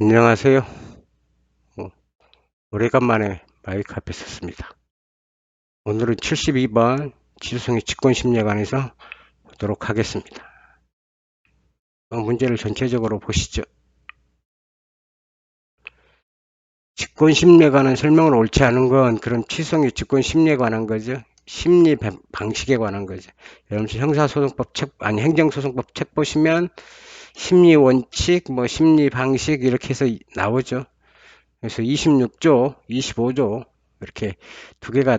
안녕하세요. 어, 오래간만에 마이크 앞에 섰습니다. 오늘은 72번 지수성의 직권심리관에서 보도록 하겠습니다. 문제를 전체적으로 보시죠. 직권심리관은 설명을 옳지 않은 건 그럼 지수성의 직권심리에 관한 거죠. 심리 방식에 관한 거죠. 여러분 형사소송법 책, 아니 행정소송법 책 보시면 심리 원칙, 뭐 심리 방식 이렇게 해서 나오죠. 그래서 26조, 25조 이렇게 두 개가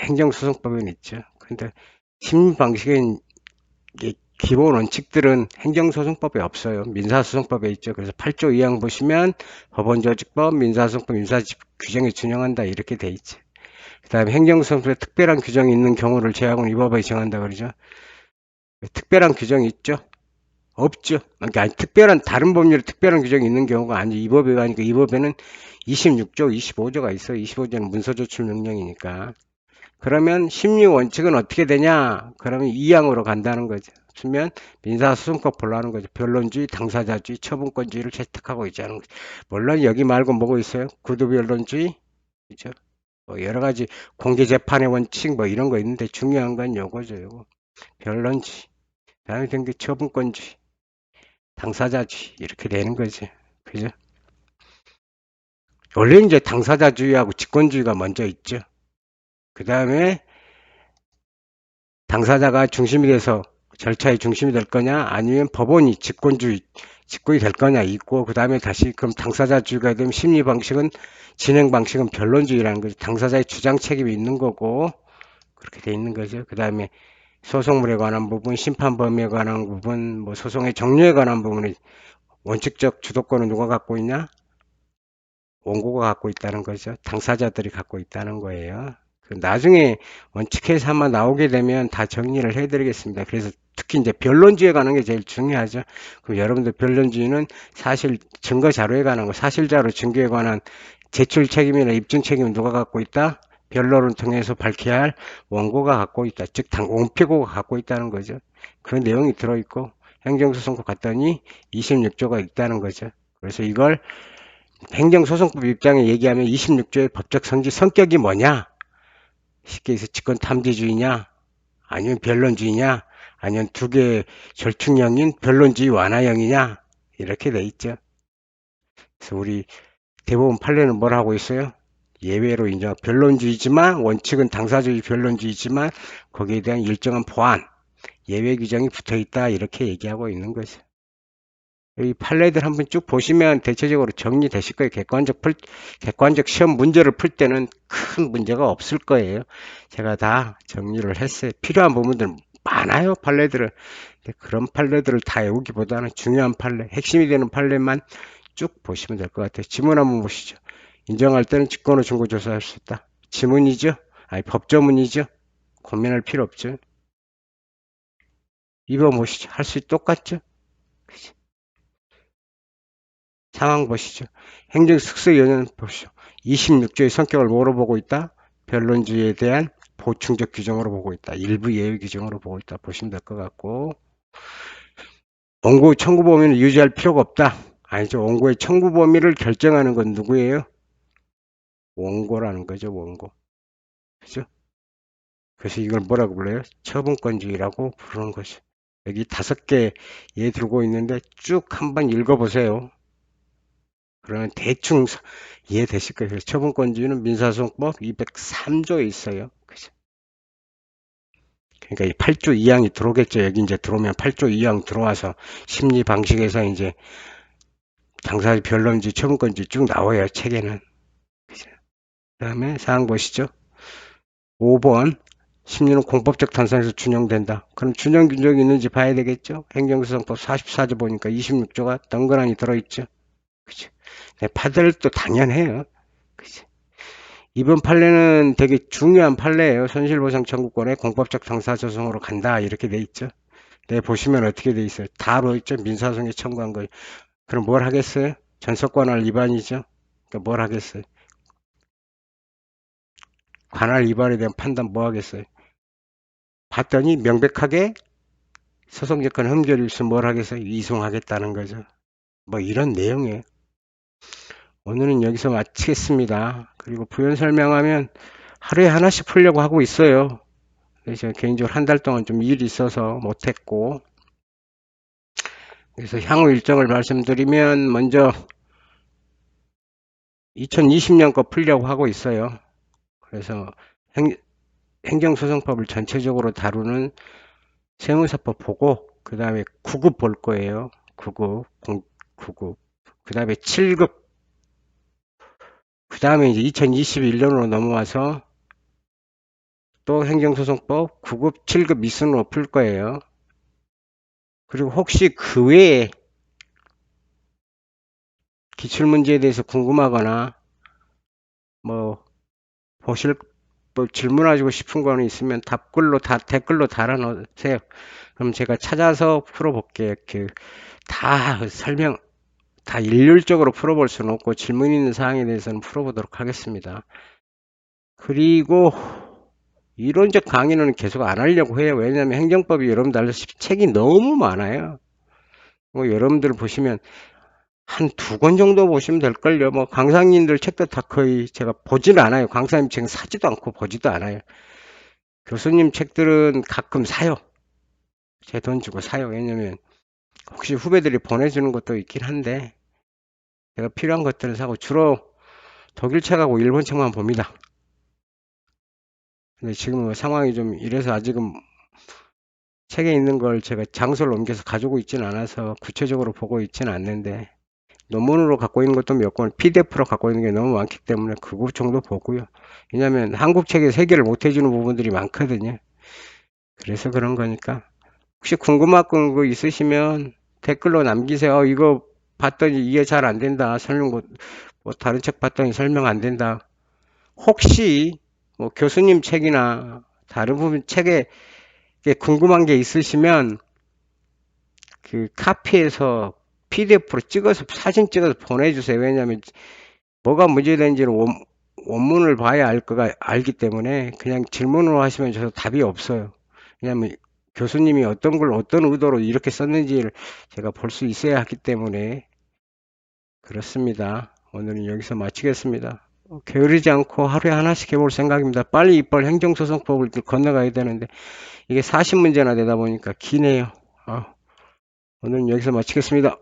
행정소송법에는 있죠. 근데 심리 방식은 기본 원칙들은 행정소송법에 없어요. 민사소송법에 있죠. 그래서 8조 2항 보시면 법원조직법, 민사소송법, 민사규정에 준용한다 이렇게 돼 있죠. 그 다음에 행정소송법에 특별한 규정이 있는 경우를 제하고는 이 법에 정한다 그러죠. 특별한 규정이 있죠? 없죠. 그러니까 특별한 다른 법률에 특별한 규정이 있는 경우가 아니죠. 이 법에 가니까 이 법에는 26조, 25조가 있어요. 25조는 문서조출 명령이니까. 그러면 심리 원칙은 어떻게 되냐? 그러면 2항으로 간다는 거죠. 그러면 민사소송법 보려는 거죠. 변론주의, 당사자주의, 처분권주의를 채택하고 있자는 거죠. 물론 여기 말고 뭐가 있어요? 구두변론주의, 그죠? 뭐 여러 가지 공개재판의 원칙 뭐 이런 거 있는데 중요한 건 요거죠. 요거. 변론주의, 다음에 된 게 처분권주의, 당사자주의 이렇게 되는 거지. 그죠? 원래 이제 당사자주의하고 직권주의가 먼저 있죠. 그 다음에 당사자가 중심이 돼서 절차의 중심이 될 거냐 아니면 법원이 직권이 될 거냐 있고 그 다음에 다시 그럼 당사자주의가 되면 심리 방식은 진행 방식은 변론주의라는 거죠. 당사자의 주장 책임이 있는 거고 그렇게 돼 있는 거죠. 그 다음에 소송물에 관한 부분, 심판 범위에 관한 부분, 뭐 소송의 종류에 관한 부분이 원칙적 주도권은 누가 갖고 있냐? 원고가 갖고 있다는 거죠. 당사자들이 갖고 있다는 거예요. 나중에 원칙에서 한번 나오게 되면 다 정리를 해드리겠습니다. 그래서 특히 이제 변론주의에 관한 게 제일 중요하죠. 그럼 여러분들 변론주의는 사실 증거 자료에 관한 거, 사실 자료 증거에 관한 제출 책임이나 입증 책임은 누가 갖고 있다? 변론을 통해서 밝혀야 할 원고가 갖고 있다. 즉, 원피고가 갖고 있다는 거죠. 그런 내용이 들어있고 행정소송법 갔더니 26조가 있다는 거죠. 그래서 이걸 행정소송법 입장에 얘기하면 26조의 법적 성격이 뭐냐? 쉽게 해서 직권 탐지주의냐? 아니면 변론주의냐? 아니면 두 개의 절충형인 변론주의 완화형이냐? 이렇게 돼 있죠. 그래서 우리 대법원 판례는 뭘 하고 있어요? 예외로 인정 변론주의지만 원칙은 당사주의 변론주의지만 거기에 대한 일정한 보완, 예외 규정이 붙어 있다 이렇게 얘기하고 있는 거죠. 이 판례들 한번 쭉 보시면 대체적으로 정리되실 거예요. 객관적 시험 문제를 풀 때는 큰 문제가 없을 거예요. 제가 다 정리를 했어요. 필요한 부분들 많아요, 판례들은. 그런 판례들을 다 외우기보다는 중요한 판례, 핵심이 되는 판례만 쭉 보시면 될 것 같아요. 지문 한번 보시죠. 인정할 때는 직권으로 증거조사할 수 있다. 지문이죠? 아니, 법조문이죠? 고민할 필요 없죠. 2번 보시죠. 할 수 똑같죠? 상황 보시죠. 행정특수위원회는 보시죠. 26조의 성격을 뭐로 보고 있다? 변론주의에 대한 보충적 규정으로 보고 있다. 일부 예외 규정으로 보고 있다. 보시면 될 것 같고 원고 청구 범위는 유지할 필요가 없다. 아니죠. 원고의 청구 범위를 결정하는 건 누구예요? 원고라는 거죠. 원고. 그죠? 그래서 이걸 뭐라고 불러요? 처분권주의라고 부르는 것이. 여기 5개 예 들고 있는데 쭉 한번 읽어보세요. 그러면 대충 이해되실 거예요. 그래서 처분권주의는 민사소송법 203조에 있어요. 그죠? 그러니까 이 8조 2항이 들어오겠죠. 여기 이제 들어오면 8조 2항 들어와서 심리 방식에서 이제 당사자 변론주의, 처분권주의 쭉 나와요. 책에는. 그죠? 그다음에 사항 보시죠. 5번 심리는 공법적 단상에서 준용된다. 그럼 준용 규정이 있는지 봐야 되겠죠. 행정소송법 44조 보니까 26조가 덩그러니 들어있죠. 그죠? 네, 파들도 당연해요. 그죠? 이번 판례는 되게 중요한 판례예요. 손실보상 청구권에 공법적 당사자소송으로 간다 이렇게 돼 있죠. 네, 보시면 어떻게 돼 있어요? 다 있죠. 민사소송에 청구한 거예요. 그럼 뭘 하겠어요? 전속관할 위반이죠. 그러니까 뭘 하겠어요? 관할 위반에 대한 판단 뭐 하겠어요? 봤더니 명백하게 소송재판 흠결이 있으면 뭘 하겠어요? 이송하겠다는 거죠. 뭐 이런 내용이에요. 오늘은 여기서 마치겠습니다. 그리고 부연 설명하면 하루에 하나씩 풀려고 하고 있어요. 그래서 개인적으로 한 달 동안 좀 일이 있어서 못했고, 그래서 향후 일정을 말씀드리면 먼저 2020년 거 풀려고 하고 있어요. 그래서 행정소송법을 전체적으로 다루는 세무사법 보고 그 다음에 9급 볼 거예요. 9급, 9급. 그 다음에 7급. 그 다음에 이제 2021년으로 넘어와서 또 행정소송법 9급, 7급 미순으로 풀 거예요. 그리고 혹시 그 외에 기출문제에 대해서 궁금하거나 뭐 보실 뭐 질문하시고 싶은 거는 있으면 댓글로 달아놓으세요. 그럼 제가 찾아서 풀어볼게요. 다 설명 다 일률적으로 풀어볼 수는 없고 질문 있는 사항에 대해서는 풀어보도록 하겠습니다. 그리고 이론적 강의는 계속 안 하려고 해요. 왜냐하면 행정법이 여러분들 알다시피 책이 너무 많아요. 뭐 여러분들 보시면 한 두 권 정도 보시면 될걸요. 뭐 강사님들 책도 다 거의 제가 보지는 않아요. 강사님 책은 사지도 않고 보지도 않아요. 교수님 책들은 가끔 사요. 제 돈 주고 사요. 왜냐면 혹시 후배들이 보내주는 것도 있긴 한데 제가 필요한 것들을 사고 주로 독일 책하고 일본 책만 봅니다. 근데 지금 뭐 상황이 좀 이래서 아직은 책에 있는 걸 제가 장소를 옮겨서 가지고 있지는 않아서 구체적으로 보고 있지는 않는데 논문으로 갖고 있는 것도 몇 권, PDF로 갖고 있는 게 너무 많기 때문에 그거 정도 보고요. 왜냐하면 한국 책에 해결을 못 해주는 부분들이 많거든요. 그래서 그런 거니까 혹시 궁금한 거 있으시면 댓글로 남기세요. 이거 봤더니 이해 잘 안 된다. 설명 뭐 다른 책 봤더니 설명 안 된다. 혹시 뭐 교수님 책이나 다른 부분 책에 궁금한 게 있으시면 그 카피해서 PDF로 찍어서 사진 찍어서 보내주세요. 왜냐하면 뭐가 문제되는지를 원문을 봐야 알기 때문에 그냥 질문으로 하시면 저도 답이 없어요. 왜냐하면 교수님이 어떤 걸 어떤 의도로 이렇게 썼는지를 제가 볼 수 있어야 하기 때문에 그렇습니다. 오늘은 여기서 마치겠습니다. 게으르지 않고 하루에 하나씩 해볼 생각입니다. 빨리 이빨 행정소송법을 건너가야 되는데 이게 40문제나 되다 보니까 기네요. 오늘은 여기서 마치겠습니다.